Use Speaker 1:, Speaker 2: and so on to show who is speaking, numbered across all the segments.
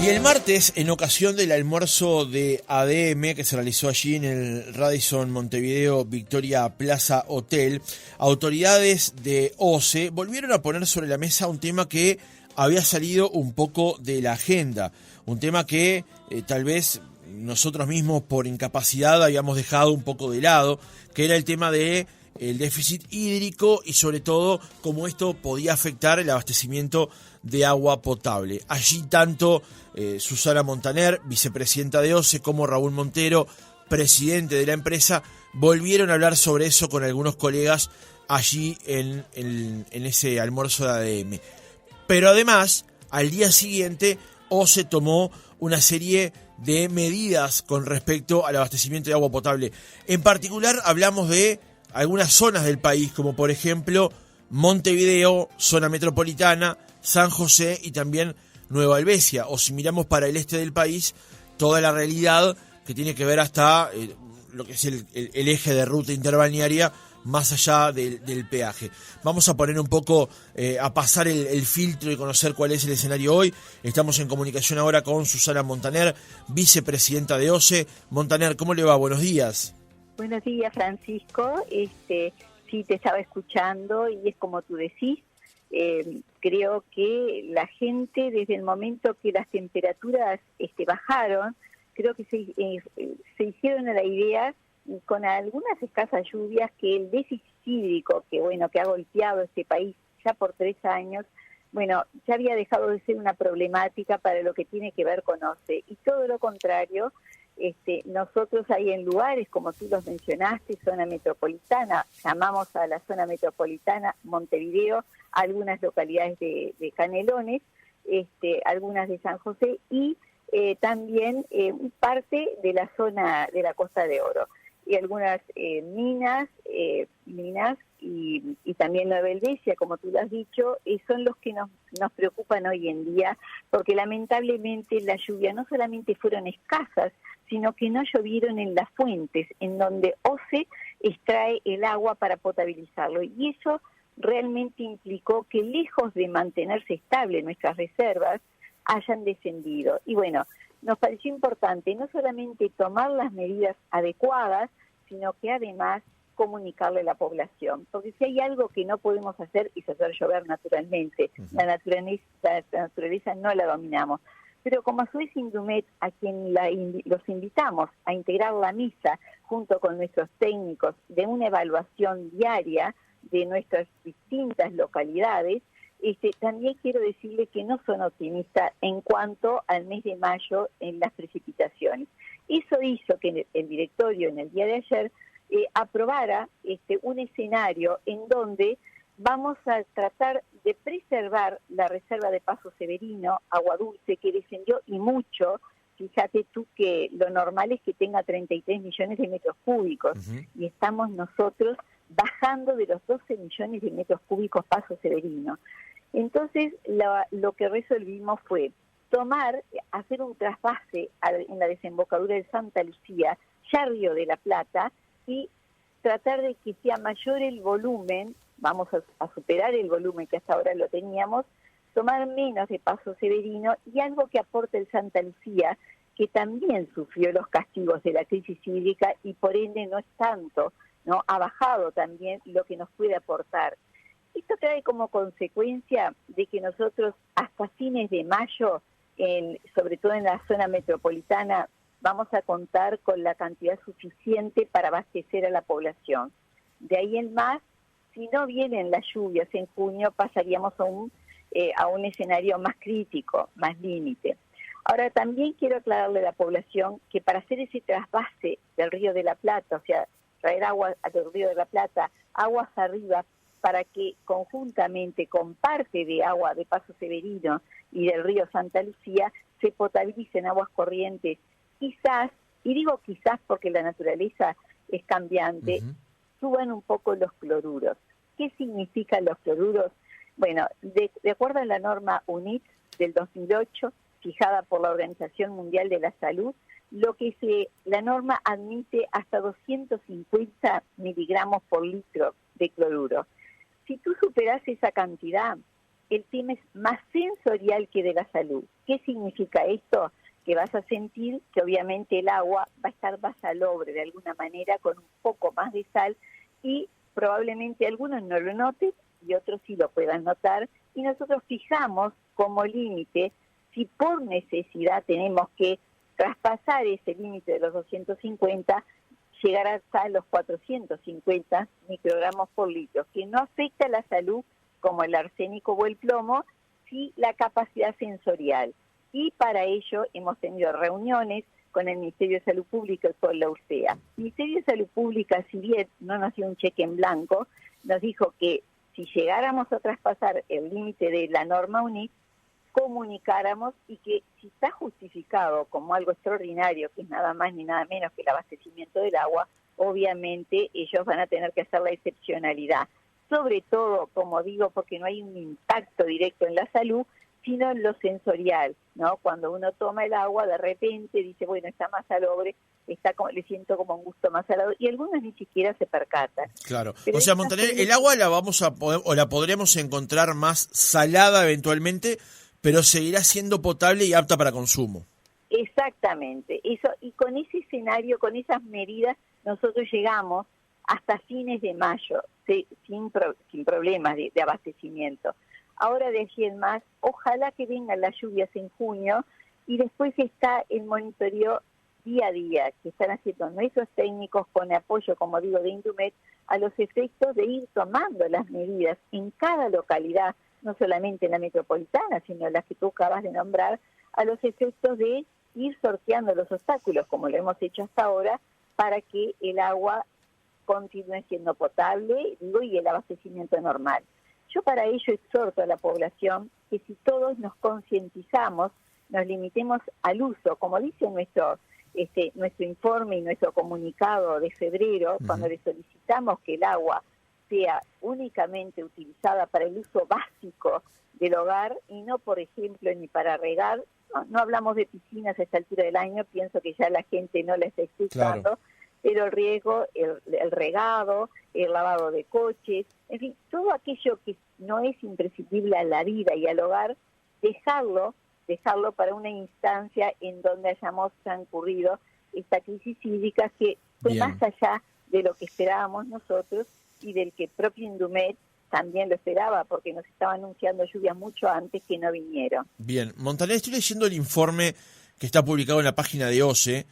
Speaker 1: Y el martes, en ocasión del almuerzo de ADM que se realizó allí en el Radisson Montevideo Victoria Plaza Hotel, autoridades de OCE volvieron a poner sobre la mesa un tema que había salido un poco de la agenda, un tema que tal vez nosotros mismos por incapacidad habíamos dejado un poco de lado, que era el tema de el déficit hídrico y sobre todo cómo esto podía afectar el abastecimiento de agua potable. Allí tanto Susana Montaner, vicepresidenta de OCE, como Raúl Montero, presidente de la empresa, volvieron a hablar sobre eso con algunos colegas allí en ese almuerzo de ADM. Pero además, al día siguiente, OCE tomó una serie de medidas con respecto al abastecimiento de agua potable. En particular, hablamos de algunas zonas del país, como por ejemplo Montevideo, zona metropolitana, San José y también Nueva Helvecia. O si miramos para el este del país, toda la realidad que tiene que ver hasta lo que es el eje de ruta interbalnearia, más allá del peaje. Vamos a poner un poco, a pasar el filtro y conocer cuál es el escenario hoy. Estamos en comunicación ahora con Susana Montaner, vicepresidenta de OCE. Montaner, ¿cómo le va? Buenos días.
Speaker 2: Buenos días, Francisco. Sí, te estaba escuchando y es como tú decís. Creo que la gente, desde el momento que las temperaturas bajaron, creo que se hicieron a la idea, con algunas escasas lluvias, que el déficit hídrico, que ha golpeado este país ya por 3 años, ya había dejado de ser una problemática para lo que tiene que ver con OCE. Y todo lo contrario, nosotros hay en lugares, como tú los mencionaste, zona metropolitana, llamamos a la zona metropolitana Montevideo, algunas localidades de Canelones, algunas de San José y también parte de la zona de la Costa de Oro. Y algunas minas y también Nueva Helvecia, como tú lo has dicho, son los que nos preocupan hoy en día, porque lamentablemente las lluvias no solamente fueron escasas, sino que no llovieron en las fuentes, en donde OCE extrae el agua para potabilizarlo. Y eso realmente implicó que, lejos de mantenerse estable nuestras reservas, hayan descendido. Y nos pareció importante no solamente tomar las medidas adecuadas, sino que además comunicarle a la población. Porque si hay algo que no podemos hacer es hacer llover naturalmente. La naturaleza no la dominamos. Pero como Suez Indumet, a quien los invitamos a integrar la misa junto con nuestros técnicos de una evaluación diaria de nuestras distintas localidades, también quiero decirle que no son optimistas en cuanto al mes de mayo en las precipitaciones. Eso hizo que el directorio en el día de ayer aprobara un escenario en donde vamos a tratar de preservar la reserva de Paso Severino, agua dulce, que descendió y mucho. Fíjate tú que lo normal es que tenga 33 millones de metros cúbicos, y estamos nosotros bajando de los 12 millones de metros cúbicos Paso Severino. Entonces, lo que resolvimos fue hacer un trasvase en la desembocadura de Santa Lucía, ya Río de la Plata, y tratar de que sea mayor el volumen, vamos a superar el volumen que hasta ahora lo teníamos, tomar menos de Paso Severino, y algo que aporta el Santa Lucía, que también sufrió los castigos de la crisis hídrica y por ende no es tanto, ¿no? Ha bajado también lo que nos puede aportar. Esto trae como consecuencia de que nosotros hasta fines de mayo, sobre todo en la zona metropolitana, vamos a contar con la cantidad suficiente para abastecer a la población. De ahí en más, si no vienen las lluvias en junio, pasaríamos a un escenario más crítico, más límite. Ahora, también quiero aclararle a la población que para hacer ese trasvase del Río de la Plata, o sea, traer agua del Río de la Plata, aguas arriba, para que conjuntamente con parte de agua de Paso Severino y del río Santa Lucía se potabilicen aguas corrientes, quizás, y digo quizás porque la naturaleza es cambiante, suban un poco los cloruros. ¿Qué significan los cloruros? De acuerdo a la norma UNIT del 2008, fijada por la Organización Mundial de la Salud, la norma admite hasta 250 miligramos por litro de cloruro. Si tú superas esa cantidad, el tema es más sensorial que de la salud. ¿Qué significa esto? Que vas a sentir que obviamente el agua va a estar más salobre de alguna manera, con un poco más de sal, y probablemente algunos no lo noten y otros sí lo puedan notar, y nosotros fijamos como límite si por necesidad tenemos que traspasar ese límite de los 250, llegar hasta los 450 microgramos por litro, que no afecta a la salud como el arsénico o el plomo, sí la capacidad sensorial. Y para ello hemos tenido reuniones con el Ministerio de Salud Pública y con la URSEA. El Ministerio de Salud Pública, si bien no nos dio un cheque en blanco, nos dijo que si llegáramos a traspasar el límite de la norma UNIC, comunicáramos, y que si está justificado como algo extraordinario, que es nada más ni nada menos que el abastecimiento del agua, obviamente ellos van a tener que hacer la excepcionalidad. Sobre todo, como digo, porque no hay un impacto directo en la salud, sino en lo sensorial, ¿no? Cuando uno toma el agua, de repente dice, bueno, está más salobre, le siento como un gusto más salado, y algunos ni siquiera se percatan.
Speaker 1: Claro.
Speaker 2: Pero
Speaker 1: o sea, Montaner, el agua la vamos a poder, o la podremos encontrar más salada eventualmente, pero seguirá siendo potable y apta para consumo.
Speaker 2: Exactamente. Eso, y con ese escenario, con esas medidas, nosotros llegamos hasta fines de mayo, sin problemas de abastecimiento. Ahora de allí en más, ojalá que vengan las lluvias en junio, y después está el monitoreo día a día que están haciendo nuestros técnicos con apoyo, como digo, de Indumet, a los efectos de ir tomando las medidas en cada localidad, no solamente en la metropolitana, sino las que tú acabas de nombrar, a los efectos de ir sorteando los obstáculos, como lo hemos hecho hasta ahora, para que el agua continúe siendo potable, y el abastecimiento normal. Yo para ello exhorto a la población que si todos nos concientizamos, nos limitemos al uso, como dice nuestro informe y nuestro comunicado de febrero, cuando le solicitamos que el agua sea únicamente utilizada para el uso básico del hogar y no, por ejemplo, ni para regar. No hablamos de piscinas a esta altura del año, pienso que ya la gente no la está escuchando, claro. Pero el riego, el regado, el lavado de coches, en fin, todo aquello que no es imprescindible a la vida y al hogar, dejarlo para una instancia en donde hayamos transcurrido esta crisis hídrica que fue más allá de lo que esperábamos nosotros y del que propio Indumet también lo esperaba, porque nos estaba anunciando lluvias mucho antes que no vinieron.
Speaker 1: Bien, Montaner, estoy leyendo el informe que está publicado en la página de OCE,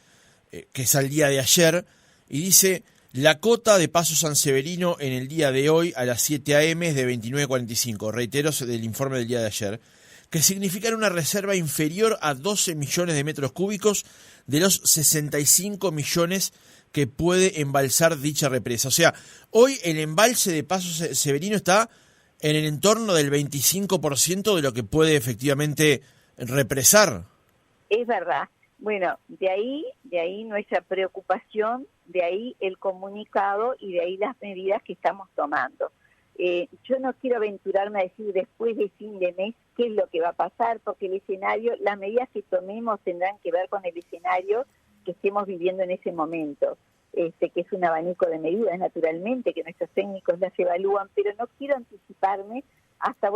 Speaker 1: que es al día de ayer, y dice: la cota de Paso San Severino en el día de hoy a las 7 a.m. es de 29,45, reitero del informe del día de ayer, que significan una reserva inferior a 12 millones de metros cúbicos de los 65 millones que puede embalsar dicha represa. O sea, hoy el embalse de Paso Severino está en el entorno del 25% de lo que puede efectivamente represar.
Speaker 2: Es verdad. Bueno, de ahí nuestra preocupación, de ahí el comunicado y de ahí las medidas que estamos tomando. Yo no quiero aventurarme a decir después de fin de mes qué es lo que va a pasar, porque el escenario, las medidas que tomemos tendrán que ver con el escenario que estemos viviendo en ese momento, que es un abanico de medidas, naturalmente, que nuestros técnicos las evalúan, pero no quiero anticiparme hasta,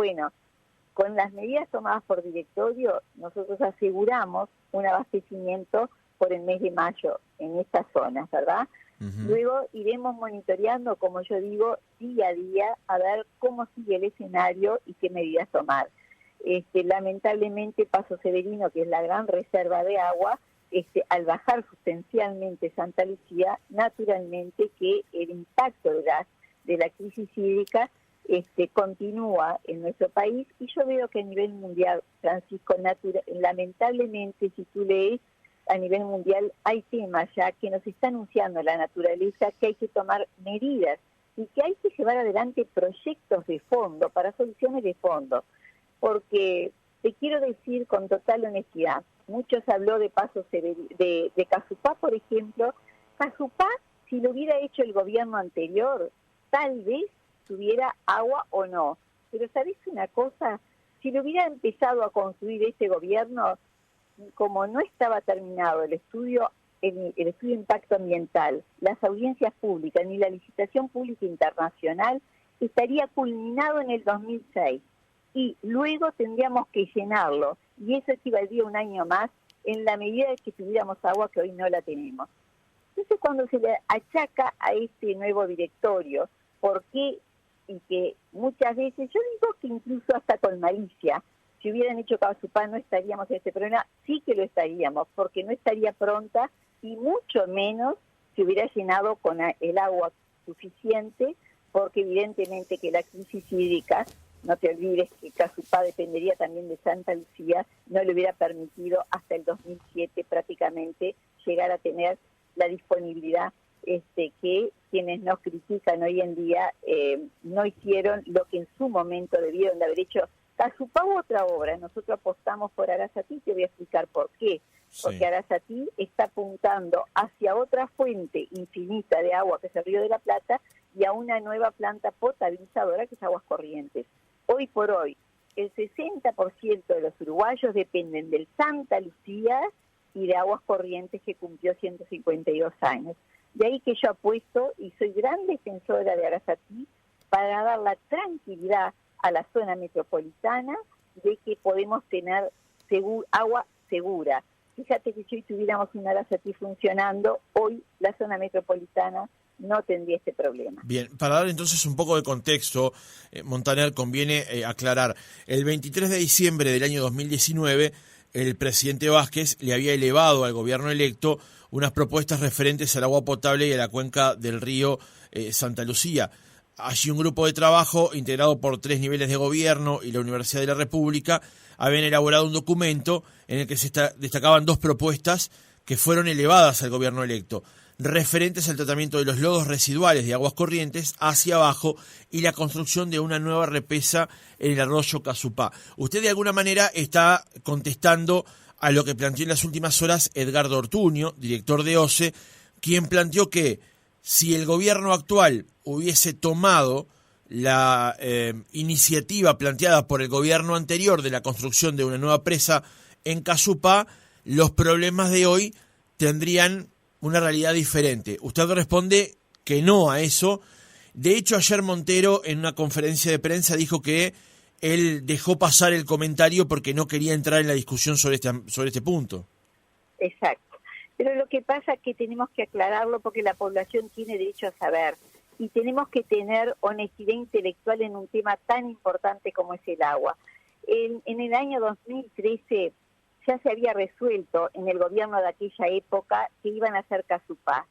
Speaker 2: con las medidas tomadas por directorio, nosotros aseguramos un abastecimiento por el mes de mayo en estas zonas, ¿verdad? Luego iremos monitoreando, como yo digo, día a día, a ver cómo sigue el escenario y qué medidas tomar. Lamentablemente, Paso Severino, que es la gran reserva de agua, al bajar sustancialmente Santa Lucía, naturalmente que el impacto de la crisis hídrica continúa en nuestro país, y yo veo que a nivel mundial, Francisco, lamentablemente, si tú lees, a nivel mundial hay temas ya que nos está anunciando la naturaleza, que hay que tomar medidas y que hay que llevar adelante proyectos de fondo, para soluciones de fondo, porque te quiero decir con total honestidad, muchos habló de Paso de Casupá, por ejemplo. Casupá, si lo hubiera hecho el gobierno anterior, tal vez tuviera agua o no. Pero ¿sabés una cosa? Si lo hubiera empezado a construir este gobierno, como no estaba terminado el estudio de impacto ambiental, las audiencias públicas ni la licitación pública internacional, estaría culminado en el 2006. y luego tendríamos que llenarlo, y eso equivaldría a un año más en la medida de que tuviéramos agua que hoy no la tenemos. Entonces, cuando se le achaca a este nuevo directorio, ¿por qué? Y que muchas veces, yo digo que incluso hasta con malicia, si hubieran hecho Casupá no estaríamos en este problema, sí que lo estaríamos, porque no estaría pronta y mucho menos se hubiera llenado con el agua suficiente, porque evidentemente que la crisis hídrica, no te olvides que Casupá dependería también de Santa Lucía, no le hubiera permitido hasta el 2007 prácticamente llegar a tener la disponibilidad que quienes nos critican hoy en día no hicieron lo que en su momento debieron de haber hecho. Casupá u otra obra, nosotros apostamos por Arasatí, te voy a explicar por qué. Porque sí, Arasatí está apuntando hacia otra fuente infinita de agua que es el Río de la Plata y a una nueva planta potabilizadora que es Aguas Corrientes. Hoy por hoy, el 60% de los uruguayos dependen del Santa Lucía y de Aguas Corrientes, que cumplió 152 años. De ahí que yo apuesto y soy gran defensora de Arasatí para dar la tranquilidad a la zona metropolitana de que podemos tener agua segura. Fíjate que si hoy tuviéramos un Arasatí funcionando, hoy la zona metropolitana no tendría este problema.
Speaker 1: Bien, para dar entonces un poco de contexto, Montaner, conviene aclarar, el 23 de diciembre del año 2019, el presidente Vázquez le había elevado al gobierno electo unas propuestas referentes al agua potable y a la cuenca del río Santa Lucía. Allí un grupo de trabajo integrado por 3 niveles de gobierno y la Universidad de la República habían elaborado un documento en el que se destacaban 2 propuestas que fueron elevadas al gobierno electo, referentes al tratamiento de los lodos residuales de Aguas Corrientes hacia abajo y la construcción de una nueva represa en el arroyo Casupá. Usted de alguna manera está contestando a lo que planteó en las últimas horas Edgardo Ortuño, director de OCE, quien planteó que si el gobierno actual hubiese tomado la iniciativa planteada por el gobierno anterior de la construcción de una nueva presa en Casupá, los problemas de hoy tendrían una realidad diferente. Usted responde que no a eso. De hecho, ayer Montero en una conferencia de prensa dijo que él dejó pasar el comentario porque no quería entrar en la discusión sobre este punto.
Speaker 2: Exacto. Pero lo que pasa es que tenemos que aclararlo porque la población tiene derecho a saber y tenemos que tener honestidad intelectual en un tema tan importante como es el agua. En el año 2013 ya se había resuelto en el gobierno de aquella época que iban a hacer Casupá.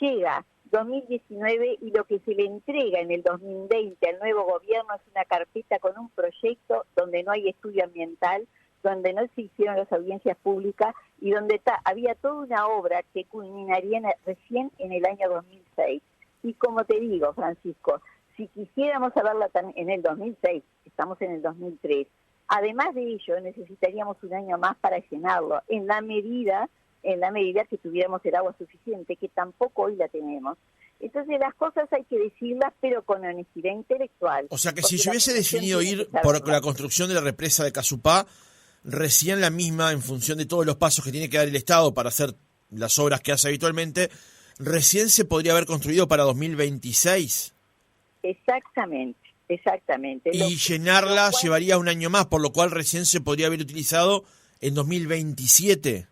Speaker 2: Llega 2019 y lo que se le entrega en el 2020 al nuevo gobierno es una carpeta con un proyecto donde no hay estudio ambiental, donde no se hicieron las audiencias públicas y donde había toda una obra que culminaría recién en el año 2006. Y como te digo, Francisco, si quisiéramos saberla en el 2006, estamos en el 2003, además de ello necesitaríamos un año más para llenarlo, en la medida que tuviéramos el agua suficiente, que tampoco hoy la tenemos. Entonces las cosas hay que decirlas, pero con honestidad intelectual.
Speaker 1: O sea que si se hubiese definido ir por la construcción de la represa de Casupá, recién la misma, en función de todos los pasos que tiene que dar el Estado para hacer las obras que hace habitualmente, recién se podría haber construido para 2026.
Speaker 2: Exactamente.
Speaker 1: Y llenarla llevaría un año más, por lo cual recién se podría haber utilizado en 2027.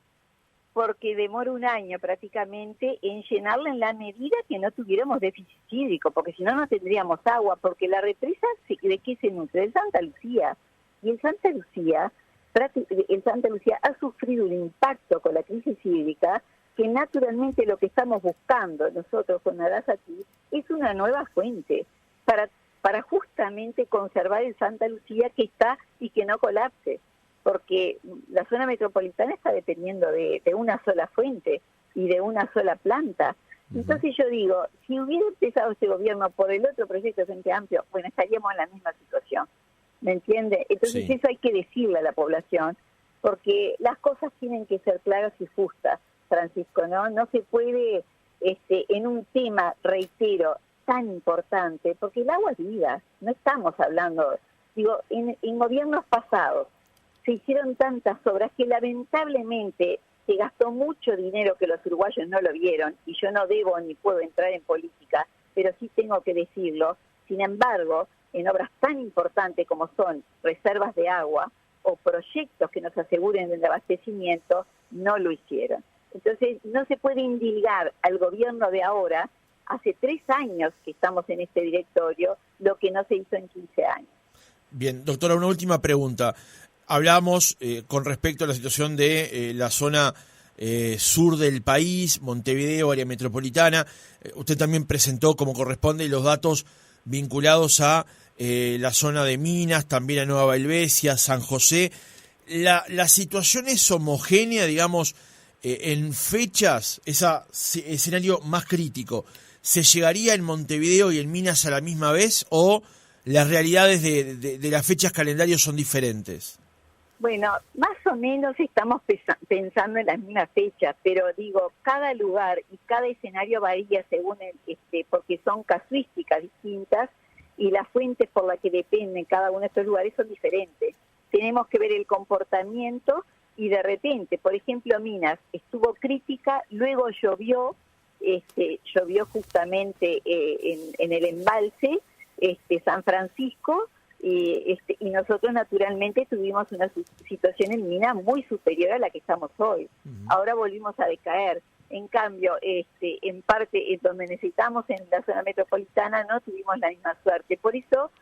Speaker 2: Porque demora un año prácticamente en llenarla en la medida que no tuviéramos déficit hídrico, porque si no, no tendríamos agua, porque la represa, ¿de qué se nutre? Del Santa Lucía. Y el Santa Lucía ha sufrido un impacto con la crisis hídrica que naturalmente lo que estamos buscando nosotros con Arasatí es una nueva fuente para justamente conservar el Santa Lucía que está y que no colapse, porque la zona metropolitana está dependiendo de una sola fuente y de una sola planta. Entonces yo digo, si hubiera empezado este gobierno por el otro proyecto de Frente Amplio, bueno, estaríamos en la misma situación, ¿me entiende? Entonces sí, eso hay que decirle a la población, porque las cosas tienen que ser claras y justas, Francisco, ¿no? No se puede, en un tema, reitero, tan importante, porque el agua es vida, no estamos hablando, digo, en gobiernos pasados se hicieron tantas obras que lamentablemente se gastó mucho dinero que los uruguayos no lo vieron, y yo no debo ni puedo entrar en política, pero sí tengo que decirlo. Sin embargo, en obras tan importantes como son reservas de agua o proyectos que nos aseguren el abastecimiento, no lo hicieron. Entonces, no se puede indilgar al gobierno de ahora, hace 3 años que estamos en este directorio, lo que no se hizo en 15 años.
Speaker 1: Bien, doctora, una última pregunta. Hablábamos con respecto a la situación de la zona sur del país, Montevideo, área metropolitana. Usted también presentó, como corresponde, los datos vinculados a la zona de Minas, también a Nueva Helvecia, San José. La situación es homogénea, digamos, en fechas, ese escenario más crítico. ¿Se llegaría en Montevideo y en Minas a la misma vez o las realidades de las fechas calendarios son diferentes?
Speaker 2: Bueno, más o menos estamos pensando en las mismas fechas, pero digo, cada lugar y cada escenario varía según porque son casuísticas distintas y las fuentes por las que dependen cada uno de estos lugares son diferentes. Tenemos que ver el comportamiento y de repente, por ejemplo, Minas estuvo crítica, luego llovió justamente en el embalse San Francisco, y nosotros naturalmente tuvimos una situación en Minas muy superior a la que estamos hoy. Ahora volvimos a decaer. En cambio, en parte donde necesitamos en la zona metropolitana no tuvimos la misma suerte. Por eso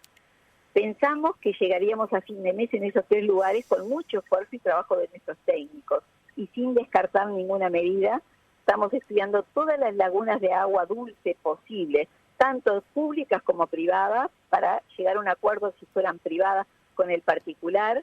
Speaker 2: pensamos que llegaríamos a fin de mes en esos 3 lugares con mucho esfuerzo y trabajo de nuestros técnicos y sin descartar ninguna medida. Estamos estudiando todas las lagunas de agua dulce posibles, tanto públicas como privadas, para llegar a un acuerdo, si fueran privadas, con el particular,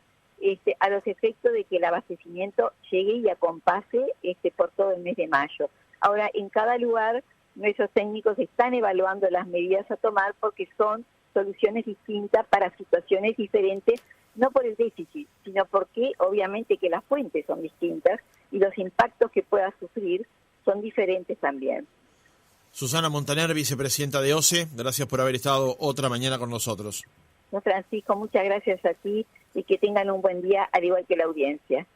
Speaker 2: a los efectos de que el abastecimiento llegue y acompase por todo el mes de mayo. Ahora, en cada lugar, nuestros técnicos están evaluando las medidas a tomar porque son soluciones distintas para situaciones diferentes, no por el déficit, sino porque obviamente que las fuentes son distintas y los impactos que pueda sufrir son diferentes también.
Speaker 1: Susana Montaner, vicepresidenta de OCE, gracias por haber estado otra mañana con nosotros.
Speaker 2: Francisco, muchas gracias a ti y que tengan un buen día, al igual que la audiencia.